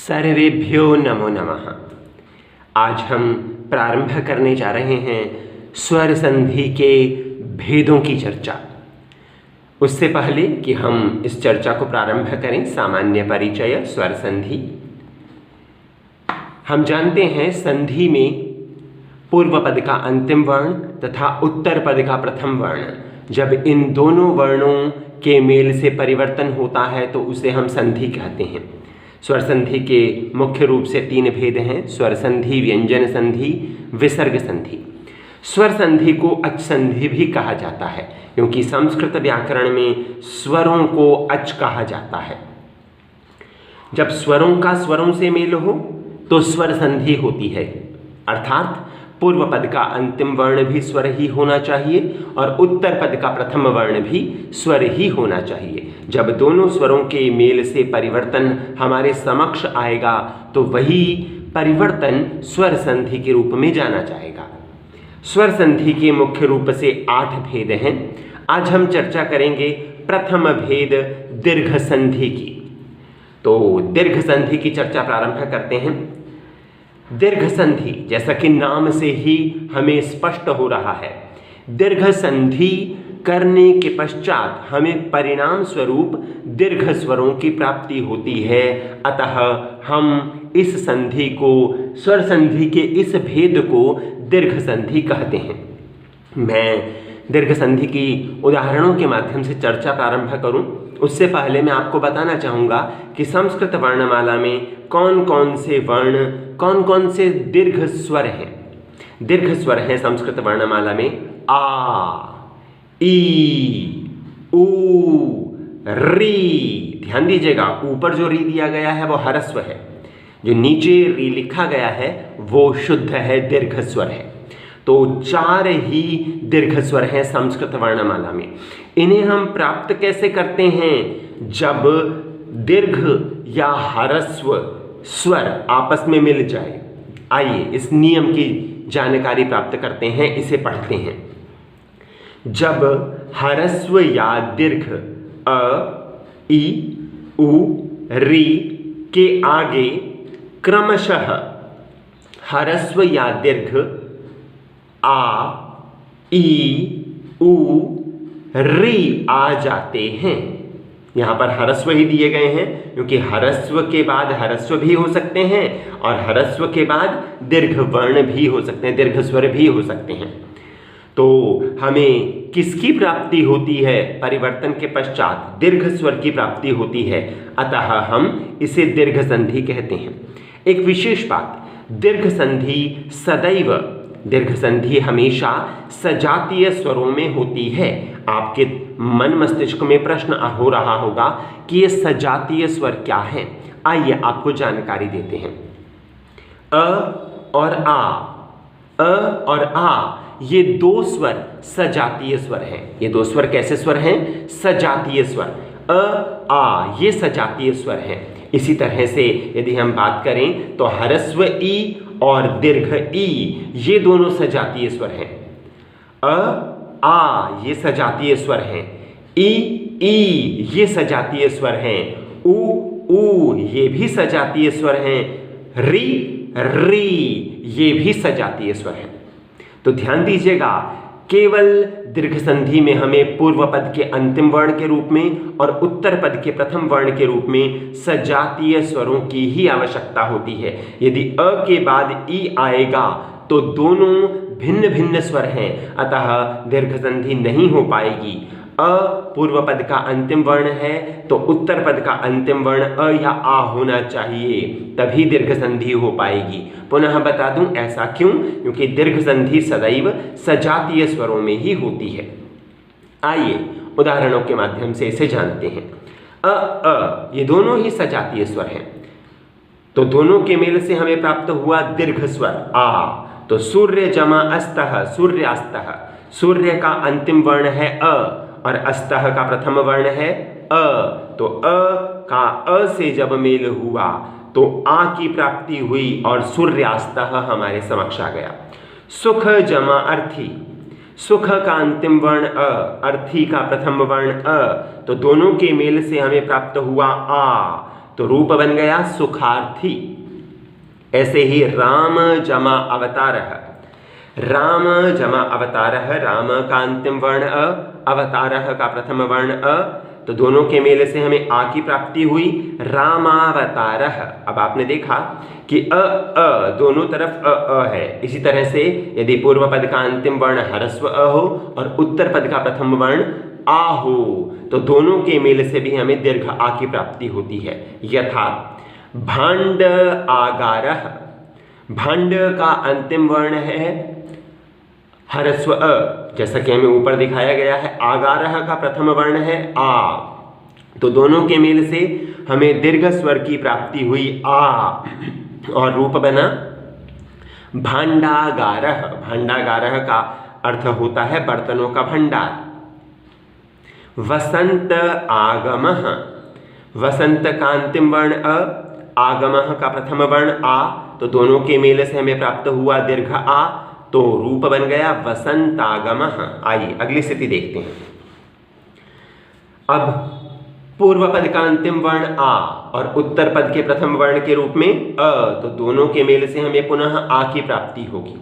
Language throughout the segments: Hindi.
सर्वेभ्यो नमो नमः। आज हम प्रारंभ करने जा रहे हैं स्वर संधि के भेदों की चर्चा। उससे पहले कि हम इस चर्चा को प्रारंभ करें, सामान्य परिचय स्वर संधि। हम जानते हैं संधि में पूर्व पद का अंतिम वर्ण तथा उत्तर पद का प्रथम वर्ण, जब इन दोनों वर्णों के मेल से परिवर्तन होता है तो उसे हम संधि कहते हैं। स्वर संधि के मुख्य रूप से तीन भेद हैं: स्वर संधि, व्यंजन संधि, विसर्ग संधि। स्वर संधि को अच संधि भी कहा जाता है, क्योंकि संस्कृत व्याकरण में स्वरों को अच कहा जाता है। जब स्वरों का स्वरों से मेल हो तो स्वर संधि होती है, अर्थात पूर्व पद का अंतिम वर्ण भी स्वर ही होना चाहिए और उत्तर पद का प्रथम वर्ण भी स्वर ही होना चाहिए। जब दोनों स्वरों के मेल से परिवर्तन हमारे समक्ष आएगा तो वही परिवर्तन स्वर संधि के रूप में जाना जाएगा। स्वर संधि के मुख्य रूप से 8 भेद हैं। आज हम चर्चा करेंगे प्रथम भेद दीर्घ संधि की। तो दीर्घ संधि की चर्चा प्रारंभ करते हैं। दीर्घ संधि, जैसा कि नाम से ही हमें स्पष्ट हो रहा है, दीर्घ संधि करने के पश्चात हमें परिणाम स्वरूप दीर्घ स्वरों की प्राप्ति होती है। अतः हम इस संधि को, स्वर संधि के इस भेद को दीर्घ संधि कहते हैं। मैं दीर्घ संधि की उदाहरणों के माध्यम से चर्चा प्रारंभ करूं, उससे पहले मैं आपको बताना चाहूँगा कि संस्कृत वर्णमाला में कौन कौन से वर्ण, कौन कौन से दीर्घ स्वर हैं। दीर्घ स्वर हैं संस्कृत वर्णमाला में आ, ई, ऊ, री। ध्यान दीजिएगा, ऊपर जो री दिया गया है वो ह्रस्व है, जो नीचे री लिखा गया है वो शुद्ध है, दीर्घ स्वर है। तो 4 ही दीर्घ स्वर हैं संस्कृत वर्णमाला में। इन्हें हम प्राप्त कैसे करते हैं? जब दीर्घ या ह्रस्व स्वर आपस में मिल जाए। आइए इस नियम की जानकारी प्राप्त करते हैं, इसे पढ़ते हैं। जब ह्रस्व या दीर्घ अ, ई, उ, री के आगे क्रमशः ह्रस्व या दीर्घ आ, ई, उ, री आ जाते हैं। यहाँ पर ह्रस्व ही दिए गए हैं, क्योंकि ह्रस्व के बाद ह्रस्व भी हो सकते हैं और ह्रस्व के बाद दीर्घ वर्ण भी हो सकते हैं, दीर्घ स्वर भी हो सकते हैं। तो हमें किसकी प्राप्ति होती है? परिवर्तन के पश्चात दीर्घ स्वर की प्राप्ति होती है, अतः हम इसे दीर्घ संधि कहते हैं। एक विशेष बात, दीर्घ संधि सदैव, दीर्घ संधि हमेशा सजातीय स्वरों में होती है। आपके मन मस्तिष्क में प्रश्न हो रहा होगा कि ये सजातीय स्वर क्या हैं। आइए आपको जानकारी देते हैं। अ और आ, अ और आ, ये 2 स्वर सजातीय स्वर हैं। ये 2 स्वर कैसे स्वर हैं? सजातीय स्वर। अ, आ, ये सजातीय स्वर हैं। इसी तरह से यदि हम बात करें तो ह्रस्व ई और दीर्घ ई, ये दोनों सजातीय स्वर हैं। अ, आ, ये सजातीय स्वर हैं। ई, ये सजातीय स्वर हैं। उ, ये भी सजातीय स्वर हैं। री, ये भी सजातीय स्वर हैं। तो ध्यान दीजिएगा, केवल दीर्घ संधि में हमें पूर्व पद के अंतिम वर्ण के रूप में और उत्तर पद के प्रथम वर्ण के रूप में सजातीय स्वरों की ही आवश्यकता होती है। यदि अ के बाद ई आएगा तो दोनों भिन्न भिन्न स्वर हैं, अतः दीर्घ संधि नहीं हो पाएगी। अ पूर्व पद का अंतिम वर्ण है तो उत्तर पद का अंतिम वर्ण अ या आ होना चाहिए, तभी दीर्घ संधि हो पाएगी। पुनः बता दूं, ऐसा क्यों? क्योंकि दीर्घ संधि सदैव सजातीय स्वरों में ही होती है। आइए उदाहरणों के माध्यम से इसे जानते हैं। अ, ये दोनों ही सजातीय स्वर हैं, तो दोनों के मेल से हमें प्राप्त हुआ दीर्घ स्वर आ। तो सूर्य जमा अस्तः, सूर्यास्तः। सूर्य का अंतिम वर्ण है अ और अस्तः का प्रथम वर्ण है अ, तो अ का अ से जब मेल हुआ तो आ की प्राप्ति हुई और सूर्यास्तः हमारे समक्ष आ गया। सुख जमा अर्थी, सुख का अंतिम वर्ण अ, अर्थी का प्रथम वर्ण अ, तो दोनों के मेल से हमें प्राप्त हुआ आ। तो रूप बन गया सुखार्थी। ऐसे ही राम जमा अवतारः, राम जमा अवतारः, राम का अंतिम वर्ण अ, अवतारः का प्रथम वर्ण अ, तो दोनों के मेल से हमें आ की प्राप्ति हुई, रामावतारः। अब आपने देखा कि अ दोनों तरफ अ है। इसी तरह से यदि पूर्व पद का अंतिम वर्ण ह्रस्व अ हो और उत्तर पद का प्रथम वर्ण आ हो तो दोनों के मेल से भी हमें दीर्घ आ की प्राप्ति होती है। यथा भांड आगारः, भांड का अंतिम वर्ण है ह्रस्व अ, जैसा कि हमें ऊपर दिखाया गया है। आगारः का प्रथम वर्ण है आ, तो दोनों के मेल से हमें दीर्घ स्वर की प्राप्ति हुई आ, और रूप बना भांडागारः। भांडागारः का अर्थ होता है बर्तनों का भंडार। वसंत आगमः, वसंत का अंतिम वर्ण अ, आगमः का प्रथम वर्ण आ, तो दोनों के मेल से हमें प्राप्त हुआ दीर्घ आ, तो रूप बन गया वसंतागमः। आइए अगली स्थिति देखते हैं। अब पूर्व पद का अंतिम वर्ण आ और उत्तर पद के प्रथम वर्ण के रूप में अ, तो दोनों के मेल से हमें पुनः आ की प्राप्ति होगी।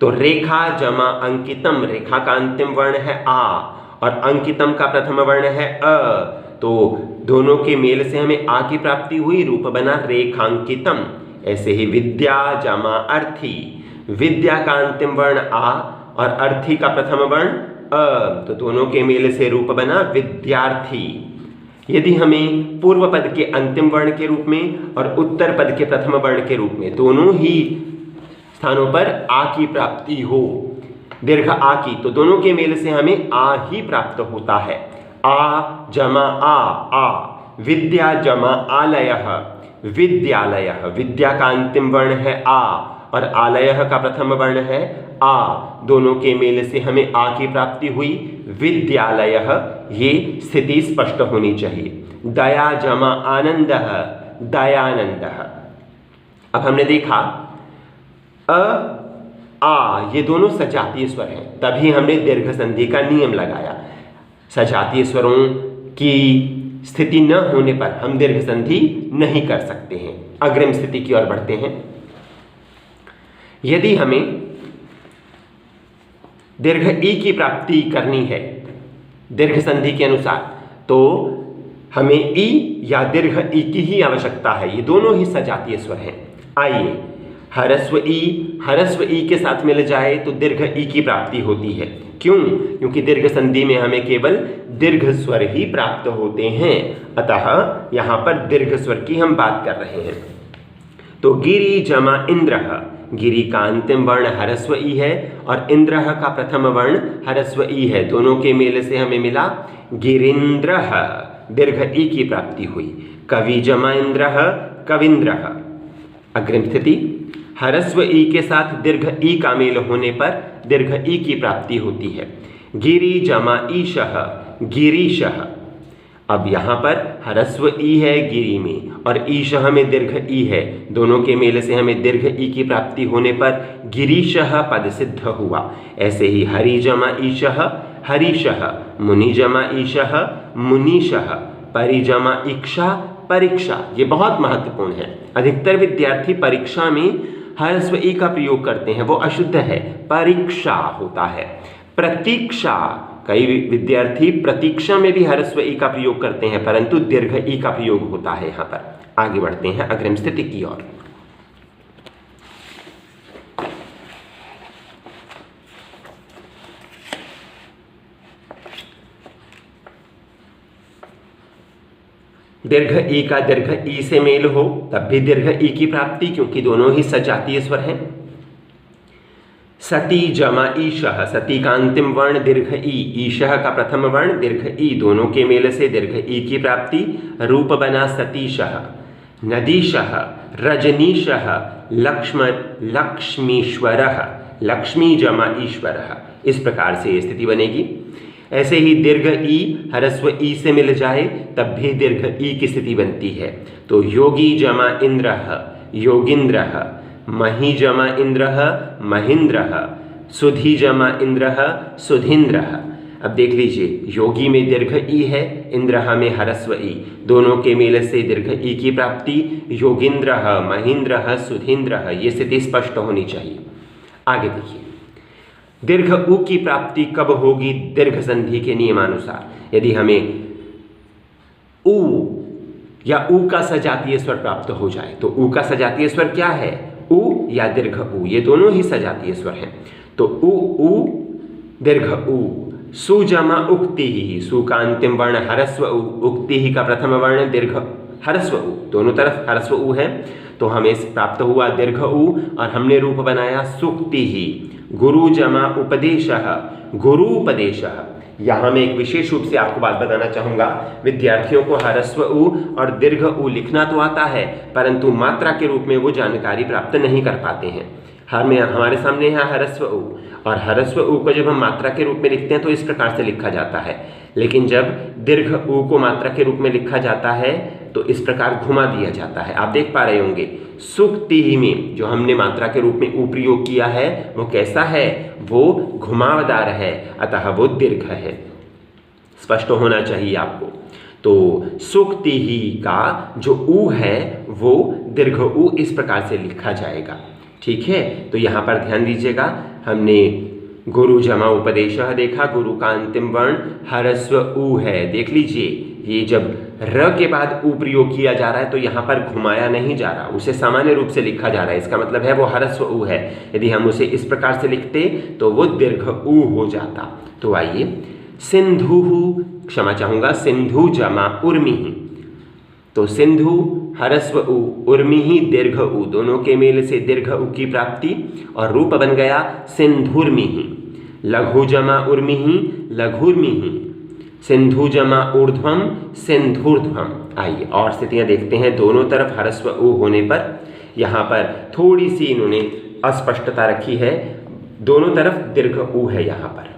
तो रेखा जमा अंकितम, रेखा का अंतिम वर्ण है आ और अंकितम का प्रथम वर्ण है अ, तो दोनों के मेल से हमें आ की प्राप्ति हुई, रूप बना रेखांकितम। ऐसे ही विद्या जमा अर्थी, विद्या का अंतिम वर्ण आ और अर्थी का प्रथम वर्ण अ, तो दोनों के मेल से रूप बना विद्यार्थी। यदि हमें पूर्व पद के अंतिम वर्ण के रूप में और उत्तर पद के प्रथम वर्ण के रूप में दोनों ही स्थानों पर आ की प्राप्ति हो, दीर्घ आ की, तो दोनों के मेल से हमें आ ही प्राप्त होता है। आ जमा आ, विद्या जमा आलयः, विद्यालयः। विद्या का अंतिम वर्ण है आ और आलयः का प्रथम वर्ण है आ, दोनों के मेल से हमें आ की प्राप्ति हुई, विद्यालयः। ये स्थिति स्पष्ट होनी चाहिए। दया जमा आनंदः, दयानंदः। अब हमने देखा अ आ ये दोनों सजातीय स्वर हैं, तभी हमने दीर्घ संधि का नियम लगाया। सजातीय स्वरों की स्थिति न होने पर हम दीर्घ संधि नहीं कर सकते हैं। अग्रिम स्थिति की ओर बढ़ते हैं। यदि हमें दीर्घ ई की प्राप्ति करनी है दीर्घ संधि के अनुसार, तो हमें ई या दीर्घ ई की ही आवश्यकता है। ये दोनों ही सजातीय स्वर हैं। आइए ह्रस्व ई के साथ मिल जाए तो दीर्घ ई की प्राप्ति होती है। क्यों? क्योंकि दीर्घ संधि में हमें केवल दीर्घ स्वर ही प्राप्त होते हैं, अतः यहां पर दीर्घ स्वर की हम बात कर रहे हैं। तो गिरि जमा इंद्रः, गिरि का अंतिम वर्ण ह्रस्व ई है और इंद्रः का प्रथम वर्ण ह्रस्व ई है, दोनों के मेल से हमें मिला गिरीन्द्रः, दीर्घ ई की प्राप्ति हुई। कवि जमा इंद्रः, कविन्द्रः। अग्रिम स्थिति ह्रस्व ई के साथ दीर्घ ई का मेल होने पर दीर्घ ई की प्राप्ति होती है। गिरि जमा ईशः, गिरीशः। अब यहाँ पर ह्रस्व ई है गिरि में और ईशः में दीर्घ ई है, दोनों के मेल से हमें दीर्घ ई की प्राप्ति होने पर गिरीशः पद सिद्ध हुआ। ऐसे ही हरि जमा ईशः, हरीशः। मुनि जमा ईशः, मुनीशः। परि जमा इक्षा, परीक्षा। ये बहुत महत्वपूर्ण है। अधिकतर विद्यार्थी परीक्षा में ह्रस्व ई का प्रयोग करते हैं, वो अशुद्ध है, परीक्षा होता है। प्रतीक्षा, कई विद्यार्थी प्रतीक्षा में भी ह्रस्व ई का प्रयोग करते हैं, परंतु दीर्घ ई का प्रयोग होता है यहाँ पर। आगे बढ़ते हैं अग्रिम स्थिति की ओर। दीर्घ ई का दीर्घ ई से मेल हो तब भी दीर्घ ई की प्राप्ति, क्योंकि दोनों ही सजातीय स्वर हैं। सती जमा ईशः, सती का अंतिम वर्ण दीर्घ ई, ईशः का प्रथम वर्ण दीर्घ ई, दोनों के मेल से दीर्घ ई की प्राप्ति, रूप बना सतीशः। नदीशः, रजनीशः, लक्ष्मीश्वरः, लक्ष्मी जमा ईश्वरः। इस प्रकार से ये स्थिति बनेगी। ऐसे ही दीर्घ ई ह्रस्व ई से मिल जाए तब भी दीर्घ ई की स्थिति बनती है। तो योगी जमा इंद्रः, योगिन्द्रः। मही जमा इंद्रः, महीन्द्रः। सुधी जमा इंद्रः, सुधीन्द्रः। अब देख लीजिए, योगी में दीर्घ ई है, इंद्रः में ह्रस्व ई, दोनों के मेल से दीर्घ ई की प्राप्ति। योगींद्रः, महेंद्रः, सुधींद्रः, ये स्थिति स्पष्ट होनी चाहिए। आगे देखिए, दीर्घ उ की प्राप्ति कब होगी? दीर्घ संधि के नियमानुसार। यदि हमें उ या उ का सजातीय स्वर प्राप्त हो जाए तो उ का सजातीय स्वर क्या है? उ या दीर्घ उ, ये दोनों ही सजातीय स्वर हैं। तो उ दीर्घ उ, सुजमा उक्ति ही, सु का अंतिम वर्ण ह्रस्व उ, उक्ति ही का प्रथम वर्ण दीर्घ ह्रस्व उ, दोनों तरफ ह्रस्व उ है, तो हमें प्राप्त हुआ दीर्घ उ और हमने रूप बनाया सुक्ति ही। गुरु जमा उपदेशः, गुरुपदेशः। यहाँ मैं एक विशेष रूप से आपको बात बताना चाहूँगा, विद्यार्थियों को ह्रस्व उ और दीर्घ उ लिखना तो आता है, परंतु मात्रा के रूप में वो जानकारी प्राप्त नहीं कर पाते हैं। हमारे सामने है ह्रस्व उ, और ह्रस्व उ को जब हम मात्रा के रूप में लिखते हैं तो इस प्रकार से लिखा जाता है, लेकिन जब दीर्घ उ को मात्रा के रूप में लिखा जाता है तो इस प्रकार घुमा दिया जाता है। आप देख पा रहे होंगे, सुक्ति में जो हमने मात्रा के रूप में उ प्रयोग किया है वो कैसा है? वो घुमावदार है, अतः वो दीर्घ है। स्पष्ट होना चाहिए आपको। तो सुक्ति ही का जो उ है वो दीर्घ उ इस प्रकार से लिखा जाएगा। ठीक है, तो यहाँ पर ध्यान दीजिएगा, हमने गुरु जमा उपदेशः देखा, गुरु का अंतिम वर्ण ह्रस्व उ है। देख लीजिए, ये जब र के बाद उ प्रयोग किया जा रहा है तो यहाँ पर घुमाया नहीं जा रहा, उसे सामान्य रूप से लिखा जा रहा है, इसका मतलब है वो ह्रस्व उ है। यदि हम उसे इस प्रकार से लिखते तो वो दीर्घ उ हो जाता। तो आइए, सिंधु, क्षमा चाहूँगा, सिंधु जमा उर्मिहि, तो सिंधु ह्रस्व उ, उर्मिहि दीर्घ उ, दोनों के मेल से दीर्घ उ की प्राप्ति और रूप बन गया सिंधुर्मिहि। लघु जमा उर्मिहि, लघुर्मिहि, सिंधु जमा ऊर्ध्वम, सिंधुर्ध्वम। आइए और स्थितियां देखते हैं। दोनों तरफ ह्रस्व उ होने पर यहाँ पर थोड़ी सी इन्होंने अस्पष्टता रखी है, दोनों तरफ दीर्घ उ है। यहाँ पर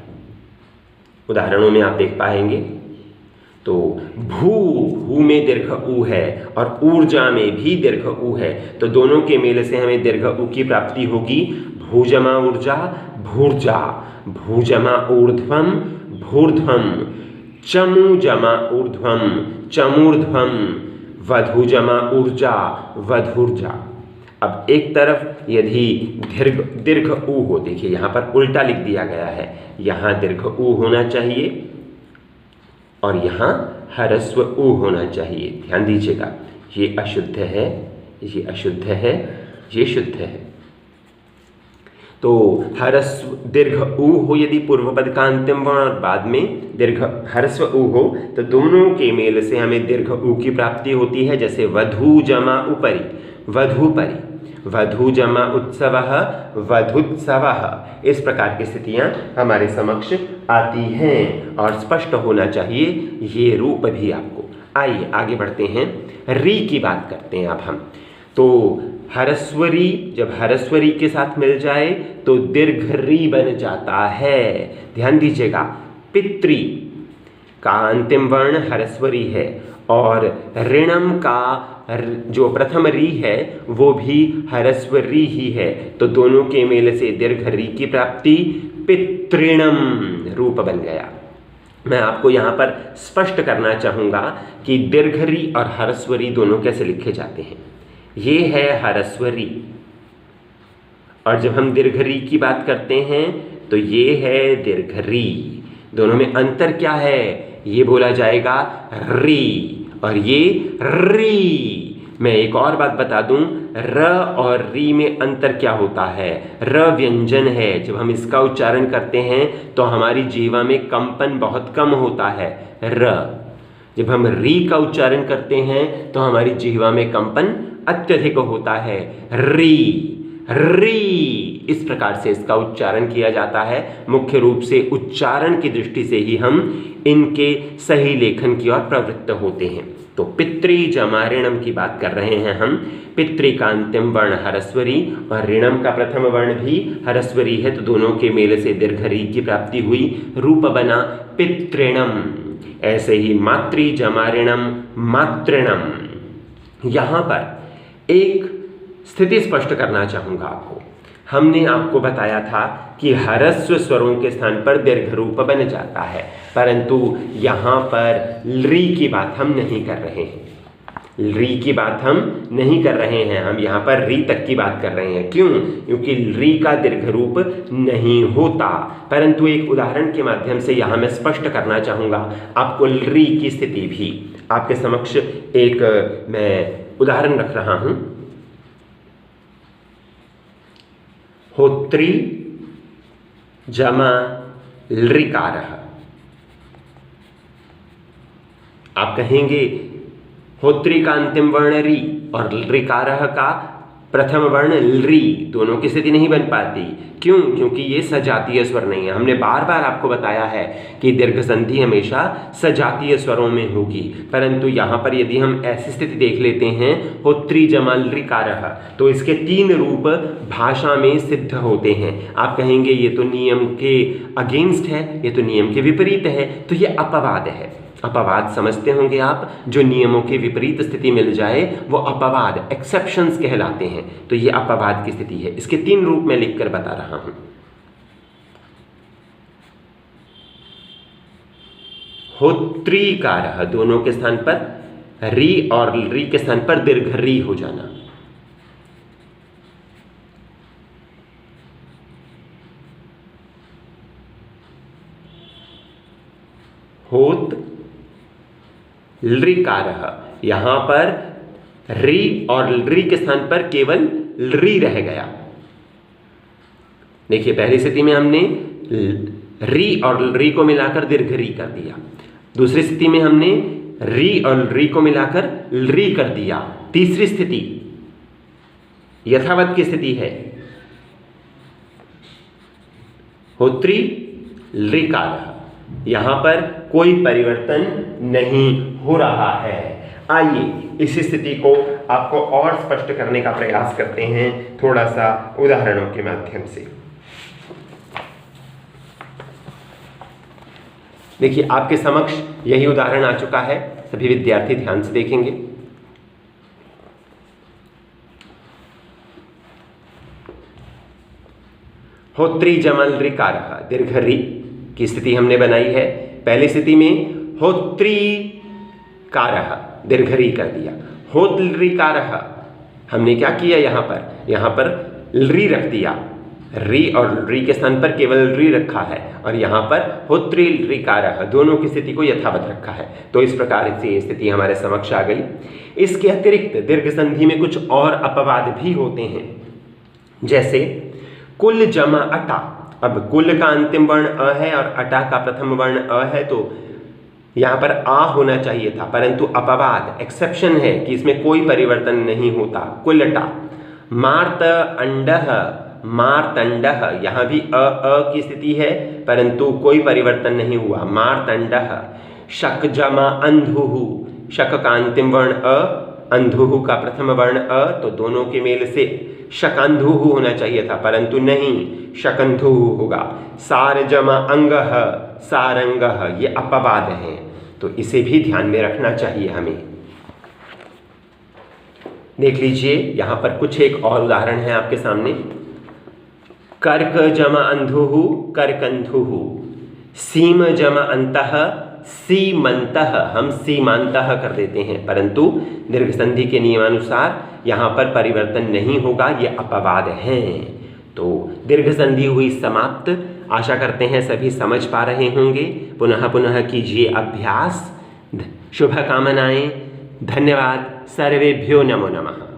उदाहरणों में आप देख पाएंगे, तो भू में दीर्घ उ है और ऊर्जा में भी दीर्घ उ है, तो दोनों के मेल से हमें दीर्घ उ की प्राप्ति होगी। भूजमा ऊर्जा, भूर्जा, भूजमा ऊर्ध्वम, भूर्ध्वम, चमु जमा ऊर्ध्वम, चमूर्ध्वम, वधु जमा ऊर्जा, वधुर्जा। अब एक तरफ यदि दीर्घ उ हो, देखिए यहाँ पर उल्टा लिख दिया गया है, यहाँ दीर्घ उ होना चाहिए और यहाँ ह्रस्व उ होना चाहिए। ध्यान दीजिएगा, ये अशुद्ध है, ये अशुद्ध है, ये शुद्ध है। तो ह्रस्व दीर्घ उ हो यदि पूर्व पद का अंतिम वर्ण और बाद में दीर्घ ह्रस्व उ हो तो दोनों के मेल से हमें दीर्घ उ की प्राप्ति होती है। जैसे वधू जमा उपरि, वधूपरि, वधू जमा उत्सवः, वधुत्सवः। इस प्रकार की स्थितियां हमारे समक्ष आती हैं और स्पष्ट होना चाहिए ये रूप भी आपको। आइए आगे बढ़ते हैं, री की बात करते हैं अब हम। तो ह्रस्वरी जब ह्रस्वरी के साथ मिल जाए तो दीर्घ री बन जाता है। ध्यान दीजिएगा, पितृ का अंतिम वर्ण ह्रस्वरी है और ऋणम का जो प्रथम री है वो भी ह्रस्व री ही है, तो दोनों के मेल से दीर्घ री की प्राप्ति पितृणम रूप बन गया। मैं आपको यहाँ पर स्पष्ट करना चाहूँगा कि दीर्घ री और ह्रस्व री दोनों कैसे लिखे जाते हैं। ये है ह्रस्व री और जब हम दीर्घ री की बात करते हैं तो ये है दीर्घ री। दोनों में अंतर क्या है? ये बोला जाएगा री और ये री। मैं एक और बात बता दूं, र और री में अंतर क्या होता है? र व्यंजन है, जब हम इसका उच्चारण करते हैं तो हमारी जीवा में कंपन बहुत कम होता है। र जब हम री का उच्चारण करते हैं तो हमारी जीवा में कंपन अत्यधिक होता है। री री इस प्रकार से इसका उच्चारण किया जाता है। मुख्य रूप से उच्चारण की दृष्टि से ही हम इनके सही लेखन की ओर प्रवृत्त होते हैं। तो पितृ जमा ऋणम की बात कर रहे हैं हम। पितृ का अंतिम वर्ण ह्रस्वरी और ऋणम का प्रथम वर्ण भी ह्रस्वरी है, तो दोनों के मेल से दीर्घ री की प्राप्ति हुई, रूप बना पितृणम। ऐसे ही मातृ जमा ऋणम, मातृणम। यहाँ पर एक स्थिति स्पष्ट करना चाहूँगा आपको। हमने आपको बताया था कि ह्रस्व स्वरों के स्थान पर दीर्घ रूप बन जाता है, परंतु यहाँ पर री की बात हम नहीं कर रहे हैं। री की बात हम नहीं कर रहे हैं, हम यहाँ पर री तक की बात कर रहे हैं। क्यों? क्योंकि री का दीर्घ रूप नहीं होता। परंतु एक उदाहरण के माध्यम से यहाँ मैं स्पष्ट करना चाहूँगा आपको री की स्थिति भी। आपके समक्ष एक मैं उदाहरण रख रहा हूँ। होत्री जमा लृकारः। आप कहेंगे होत्री का अंतिम वर्ण री और लृकारः का प्रथम वर्ण री, दोनों की स्थिति नहीं बन पाती। क्यों? क्योंकि ये सजातीय स्वर नहीं है। हमने बार बार आपको बताया है कि दीर्घ संधि हमेशा सजातीय स्वरों में होगी, परंतु यहाँ पर यदि हम ऐसी स्थिति देख लेते हैं होत्री जमा लृकारः, तो इसके 3 रूप भाषा में सिद्ध होते हैं। आप कहेंगे ये तो नियम के अगेंस्ट है, ये तो नियम के विपरीत है, तो ये अपवाद है। अपवाद समझते होंगे आप, जो नियमों के विपरीत स्थिति मिल जाए वो अपवाद, एक्सेप्शंस कहलाते हैं। तो ये अपवाद की स्थिति है। इसके 3 रूप में लिखकर बता रहा हूं। होत्रीकारः, दोनों के स्थान पर री और री के स्थान पर दीर्घ री हो जाना। होत लृकारः, यहां पर री और री के स्थान पर केवल री रह गया। देखिए पहली स्थिति में हमने री और री को मिलाकर दीर्घ री कर दिया, दूसरी स्थिति में हमने री और री को मिलाकर री कर दिया, तीसरी स्थिति यथावत की स्थिति है होत्री लृकारः, यहां पर कोई परिवर्तन नहीं हो रहा है। आइए इस स्थिति को आपको और स्पष्ट करने का प्रयास करते हैं थोड़ा सा उदाहरणों के माध्यम से। देखिए आपके समक्ष यही उदाहरण आ चुका है, सभी विद्यार्थी ध्यान से देखेंगे। होत्री जमा लृकारः, दीर्घ री की स्थिति हमने बनाई है। पहली स्थिति में होत्री कारः, दीर्घ री कर दिया। होत्लृकारः, हमने क्या किया यहाँ पर री रख दिया, री और री के स्थान पर केवल री रखा है, और यहाँ पर होत्रीलृकारः, दोनों की स्थिति को यथावत रखा है। तो इस प्रकार से ये स्थिति हमारे समक्ष आ गई। इसके अतिरिक्त दीर्घ संधि में कुछ और अपवाद भी होते हैं, जैसे कुल जमा अटा। अब कुल का अंतिम वर्ण अ है और अटा का प्रथम वर्ण अ है, तो यहाँ पर आ होना चाहिए था, परंतु अपवाद, एक्सेप्शन है कि इसमें कोई परिवर्तन नहीं होता। कुलटा। मार्त अंडः, मार्तंडः, यहाँ भी अ की स्थिति है परंतु कोई परिवर्तन नहीं हुआ, मार्तंडः। शक जमा अंधुः, शक का अंतिम वर्ण अ, अंधुः का प्रथम वर्ण अ, तो दोनों के मेल से शकंधुः होना चाहिए था, परंतु नहीं, शकंधुः होगा। सार जमा अंगः, सारंगः, ये अपवाद हैं, तो इसे भी ध्यान में रखना चाहिए हमें। देख लीजिए यहाँ पर कुछ एक और उदाहरण है आपके सामने। कर्क जमा अंधुः, कर्कंधुः। सीम जमा अंतः, सीमंतः, हम सीमांतः कर देते हैं, परंतु दीर्घ संधि के नियमानुसार यहाँ पर परिवर्तन नहीं होगा, ये अपवाद हैं। तो दीर्घ संधि हुई समाप्त। आशा करते हैं सभी समझ पा रहे होंगे। पुनः पुनः कीजिए अभ्यास। शुभकामनाएं। धन्यवाद। सर्वेभ्यो नमो नमः।